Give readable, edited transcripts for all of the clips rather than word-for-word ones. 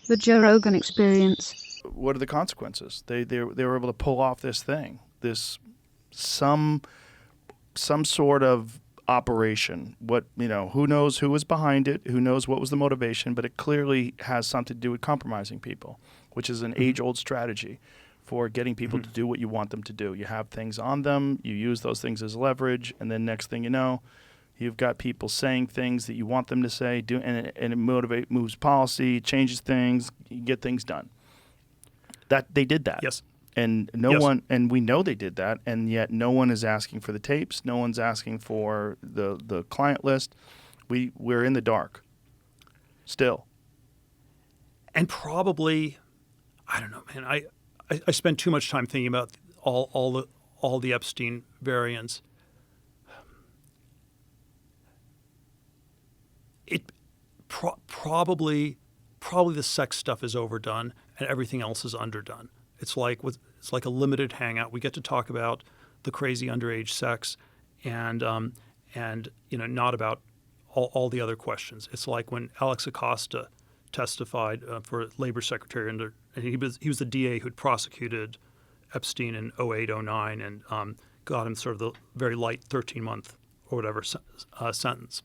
The Joe Rogan Experience. What are the consequences? They were able to pull off this thing, this some sort of operation. Who knows who was behind it? Who knows what was the motivation? But it clearly has something to do with compromising people, which is an age-old strategy for getting people to do what you want them to do. You have things on them, you use those things as leverage, and then next thing you know, you've got people saying things that you want them to say, and it moves policy, changes things, you get things done. That they did that. Yes. And and we know they did that, and yet no one is asking for the tapes, no one's asking for the client list. We're in the dark still. And probably, I don't know, man, I spend too much time thinking about all the Epstein variants. It probably the sex stuff is overdone and everything else is underdone. It's like a limited hangout. We get to talk about the crazy underage sex, and not about all the other questions. It's like when Alex Acosta testified for labor secretary, and he was the DA who'd prosecuted Epstein in 2008, 2009, and got him sort of the very light 13-month or whatever sentence.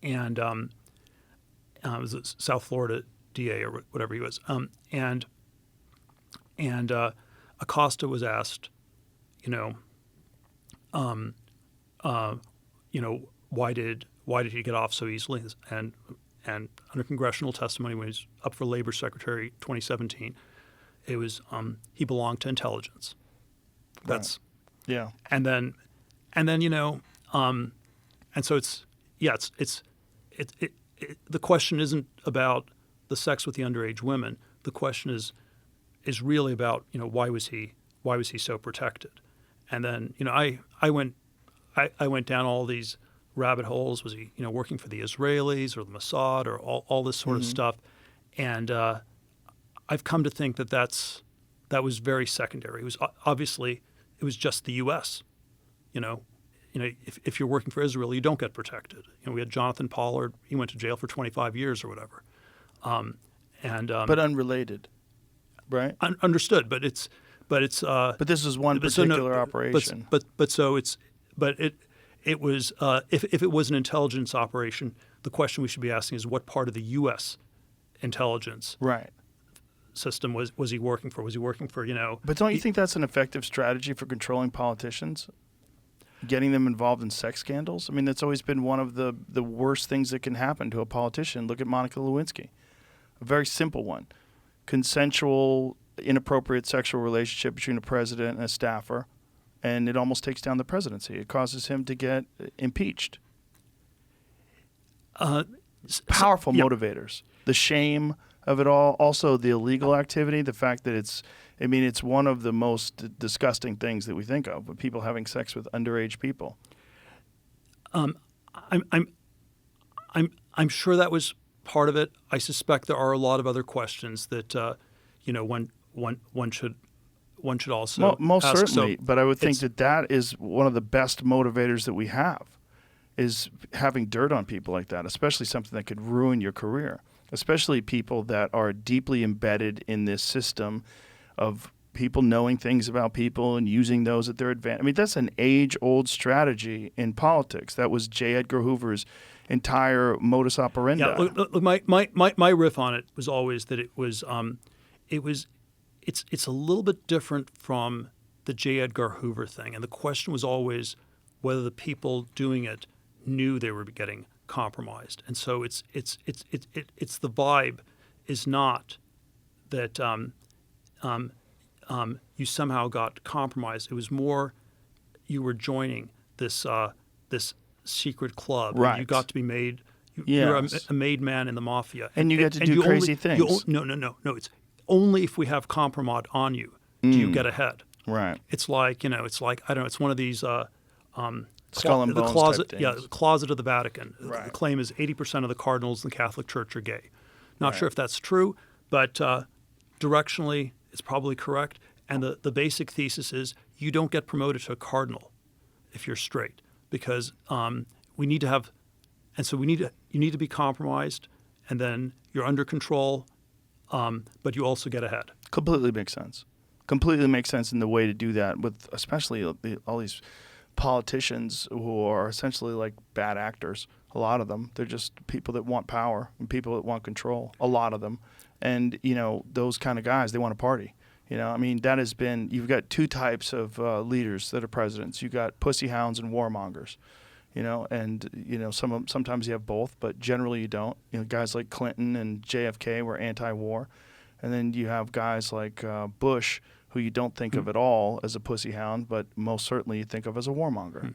And it was a South Florida DA or whatever he was. And Acosta was asked, why did he get off so easily? And under congressional testimony, when he was up for labor secretary 2017, it was he belonged to intelligence. That's yeah. And then and so it's the question isn't about the sex with the underage women. The question is really about why was he so protected? And then I went down all these rabbit holes. Was he working for the Israelis or the Mossad or all this sort of stuff? And I've come to think that was very secondary. It was obviously it was just the U.S. If you're working for Israel, you don't get protected. We had Jonathan Pollard. He went to jail for 25 years or whatever. But unrelated, right? Understood, but it's. But this is one particular operation. But it was if it was an intelligence operation, the question we should be asking is what part of the U.S. intelligence system was he working for? Was he working for But don't you think that's an effective strategy for controlling politicians? Getting them involved in sex scandals? I mean, that's always been one of the worst things that can happen to a politician. Look at Monica Lewinsky. A very simple one. Consensual, inappropriate sexual relationship between a president and a staffer, and it almost takes down the presidency. It causes him to get impeached. Powerful motivators. The shame of it all. Also, the illegal activity, the fact that it's one of the most disgusting things that we think of, with people having sex with underage people. I'm sure that was part of it. I suspect there are a lot of other questions that one should also most ask. certainly. But I would think that is one of the best motivators that we have, is having dirt on people like that, especially something that could ruin your career, especially people that are deeply embedded in this system of people knowing things about people and using those at their advantage. I mean, that's an age-old strategy in politics. That was J. Edgar Hoover's entire modus operandi. Yeah, look, my riff on it was always that it's a little bit different from the J. Edgar Hoover thing, and the question was always whether the people doing it knew they were getting compromised. And so it's the vibe is not that you somehow got compromised. It was more you were joining this secret club. Right. And you got to be made. You're a made man in the mafia, and you get to do crazy things. No. It's only if we have compromise on you do you get ahead. Right. It's like I don't know. It's one of these skull and bones closet. type things. Yeah, the closet of the Vatican. Right. The claim is 80% of the cardinals in the Catholic Church are gay. Not sure if that's true, but directionally it's probably correct. And the basic thesis is you don't get promoted to a cardinal if you're straight, because we need to have, and so you need to be compromised, and then you're under control, but you also get ahead. Completely makes sense. Completely makes sense in the way to do that with especially all these politicians who are essentially like bad actors. A lot of them, they're just people that want power and people that want control. A lot of them. And, those kind of guys, they want to party. That has been, you've got two types of leaders that are presidents. You've got pussy hounds and warmongers, sometimes you have both, but generally you don't. Guys like Clinton and JFK were anti-war. And then you have guys like Bush, who you don't think of at all as a pussy hound, but most certainly you think of as a warmonger.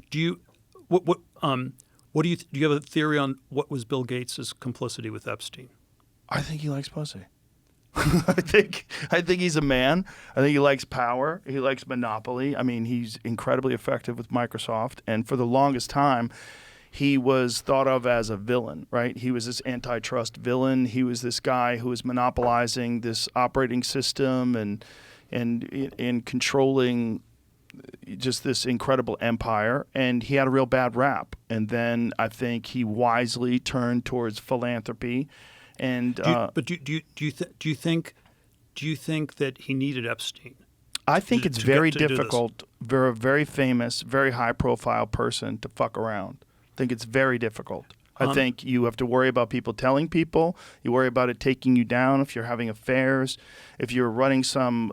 Do you, what do you, do you have a theory on what was Bill Gates' complicity with Epstein? I think he likes pussy. I think he's a man. I think he likes power. He likes monopoly. He's incredibly effective with Microsoft, and for the longest time, he was thought of as a villain, right? He was this antitrust villain. He was this guy who was monopolizing this operating system and controlling just this incredible empire, and he had a real bad rap. And then I think he wisely turned towards philanthropy. And do you think that he needed Epstein? I think it's very difficult for a very famous, very high-profile person to fuck around. I think it's very difficult. I think you have to worry about people telling people. You worry about it taking you down if you're having affairs. If you're running some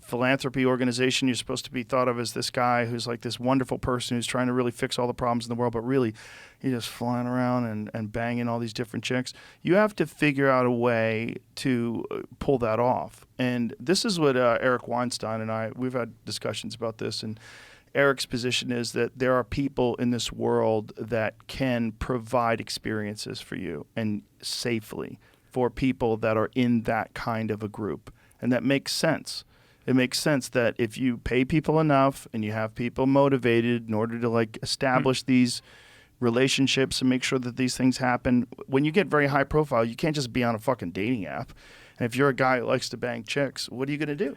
philanthropy organization, you're supposed to be thought of as this guy who's like this wonderful person who's trying to really fix all the problems in the world, but really you're just flying around and banging all these different chicks. You have to figure out a way to pull that off. And this is what Eric Weinstein and we've had discussions about this, and Eric's position is that there are people in this world that can provide experiences for you and safely for people that are in that kind of a group. And that makes sense. It makes sense that if you pay people enough and you have people motivated in order to establish these relationships and make sure that these things happen, when you get very high profile, you can't just be on a fucking dating app. And if you're a guy who likes to bang chicks, what are you going to do?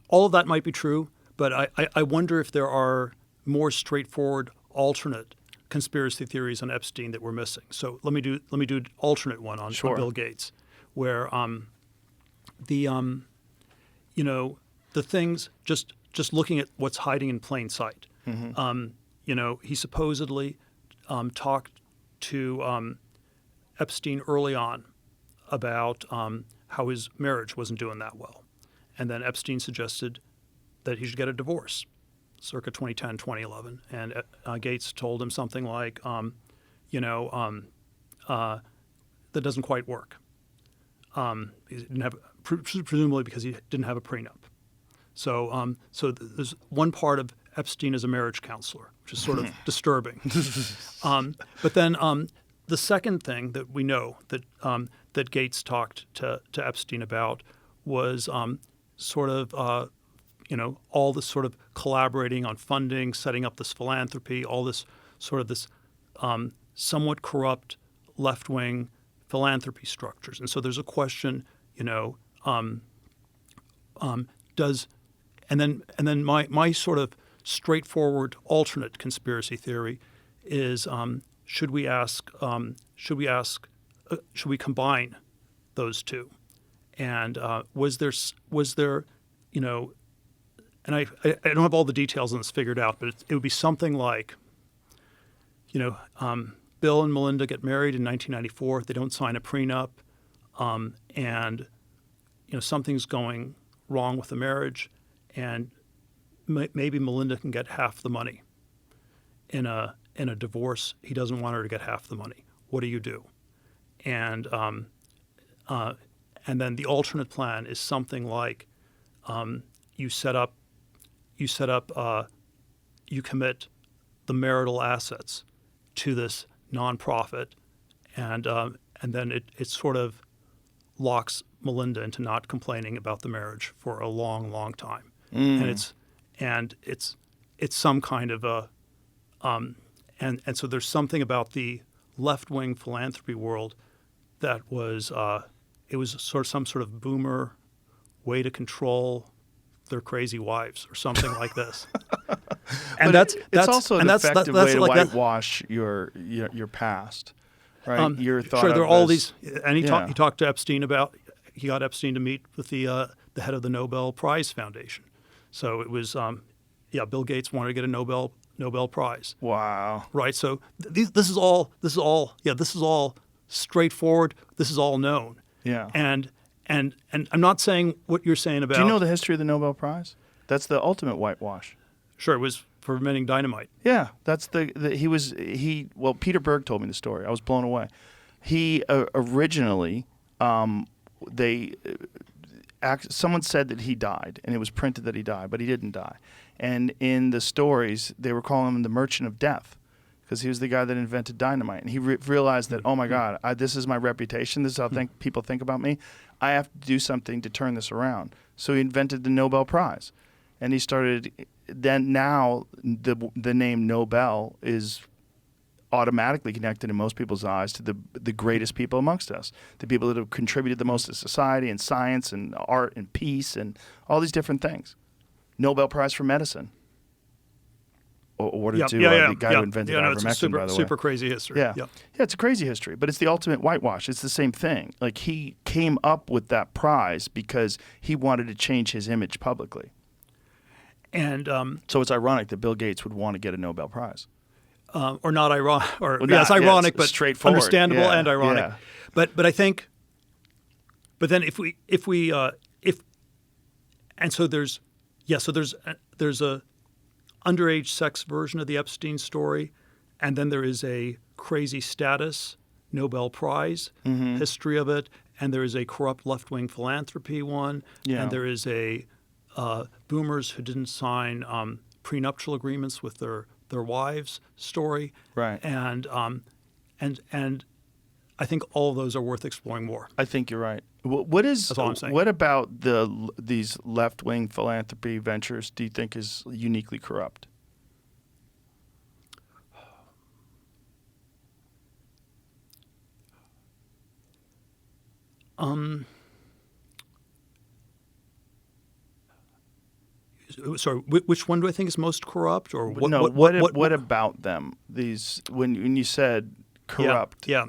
All of that might be true, but I wonder if there are more straightforward alternate conspiracy theories on Epstein that we're missing. So let me do an alternate one on Bill Gates, where the things just looking at what's hiding in plain sight. He supposedly talked to Epstein early on about how his marriage wasn't doing that well. And then Epstein suggested that he should get a divorce, circa 2010, 2011. And Gates told him something like, that doesn't quite work. He didn't have, presumably because he didn't have a prenup. So there's one part of Epstein as a marriage counselor, which is sort of disturbing. But then the second thing that we know that Gates talked to Epstein about was sort of, all this sort of collaborating on funding, setting up this philanthropy, all this sort of this somewhat corrupt left-wing philanthropy structures. And so there's a question, and then my sort of straightforward alternate conspiracy theory is should we combine those two? And was there, and I don't have all the details on this figured out, but it would be something like, Bill and Melinda get married in 1994. They don't sign a prenup, and something's going wrong with the marriage, and maybe Melinda can get half the money. In a divorce, he doesn't want her to get half the money. What do you do? And then the alternate plan is something like you commit the marital assets to this nonprofit, and then it sort of locks Melinda into not complaining about the marriage for a long, long time. And it's some kind of a and so there's something about the left-wing philanthropy world that was it was sort of some sort of boomer way to control their crazy wives or something like this. And it's also an effective way to whitewash your past. right? You're thought Sure, of there are all as- these, and he Yeah. talked to Epstein about. He got Epstein to meet with the head of the Nobel Prize Foundation. So it was, Bill Gates wanted to get a Nobel Prize, Wow. right? So this is all straightforward. This is all known. Yeah. And I'm not saying what you're saying about. Do you know the history of the Nobel Prize? That's the ultimate whitewash. Sure, it was for inventing dynamite. Yeah, that's well, Peter Berg told me the story. I was blown away. He originally, someone said that he died, and it was printed that he died, but he didn't die. And in the stories, they were calling him the Merchant of Death because he was the guy that invented dynamite. And he realized that, oh my God, this is my reputation. This is how people think about me. I have to do something to turn this around. So he invented the Nobel Prize. And he started, now the name Nobel is automatically connected in most people's eyes to the greatest people amongst us, the people that have contributed the most to society and science and art and peace and all these different things. Nobel Prize for Medicine. Awarded to the guy who invented ivermectin, by the way. Super crazy history. Yeah, it's a crazy history, but it's the ultimate whitewash. It's the same thing. Like, he came up with that prize because he wanted to change his image publicly. And so it's ironic that Bill Gates would want to get a Nobel Prize. Or not ironic, or it's ironic, but straightforward. Understandable and ironic. Yeah. But I think, but then if and so there's a underage sex version of the Epstein story, and then there is a crazy status Nobel Prize history of it, and there is a corrupt left-wing philanthropy one, and there is a boomers who didn't sign prenuptial agreements with their wives story, right? And I think all of those are worth exploring more. I think you're right. That's all I'm saying. What about these left-wing philanthropy ventures do you think is uniquely corrupt? Sorry, which one do I think is most corrupt? Or what? No, what about them? These when you said corrupt? Yeah.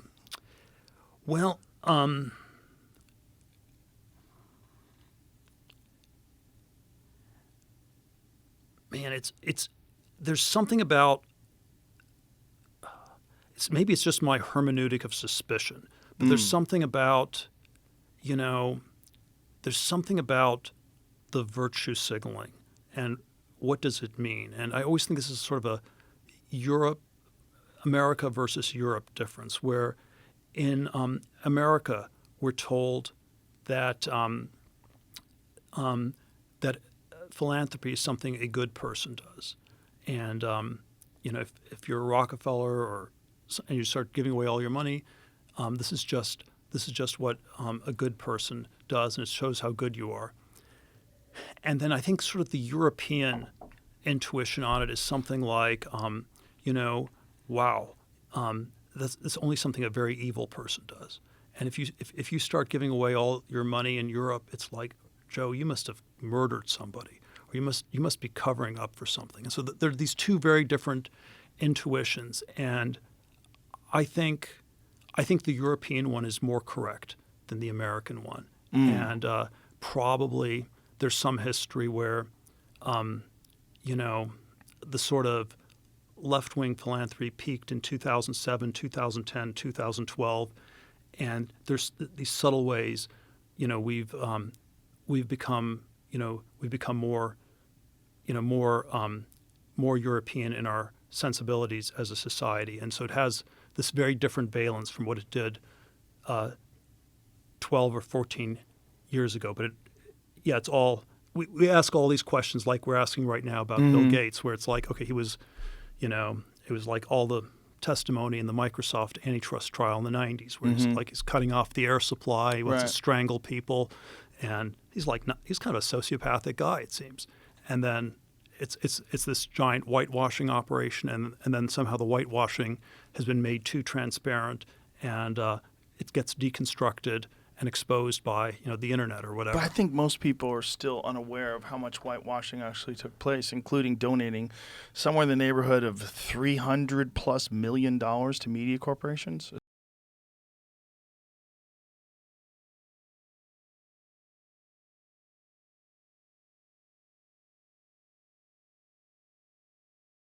Well, man, it's there's something about maybe it's just my hermeneutic of suspicion, but there's something about there's something about the virtue signaling. And what does it mean? And I always think this is sort of a America versus Europe difference, where in America we're told that that philanthropy is something a good person does, and if you're a Rockefeller and you start giving away all your money, this is just what a good person does, and it shows how good you are. And then I think sort of the European intuition on it is something like, wow, that's only something a very evil person does. And if you start giving away all your money in Europe, it's like, Joe, you must have murdered somebody, or you must be covering up for something. And so there are these two very different intuitions, and I think the European one is more correct than the American one, and probably. There's some history where, the sort of left-wing philanthropy peaked in 2007, 2010, 2012, and there's these subtle ways, we've become more, more European in our sensibilities as a society, and so it has this very different valence from what it did 12 or 14 years ago, but it's all we ask all these questions like we're asking right now about Bill Gates, where it's like, okay, he was, it was like all the testimony in the Microsoft antitrust trial in the 90s, where he's cutting off the air supply, he wants to strangle people, and he's kind of a sociopathic guy, it seems. And then it's this giant whitewashing operation, and then somehow the whitewashing has been made too transparent, and it gets deconstructed and exposed by the internet or whatever. But I think most people are still unaware of how much whitewashing actually took place, including donating somewhere in the neighborhood of $300+ million to media corporations.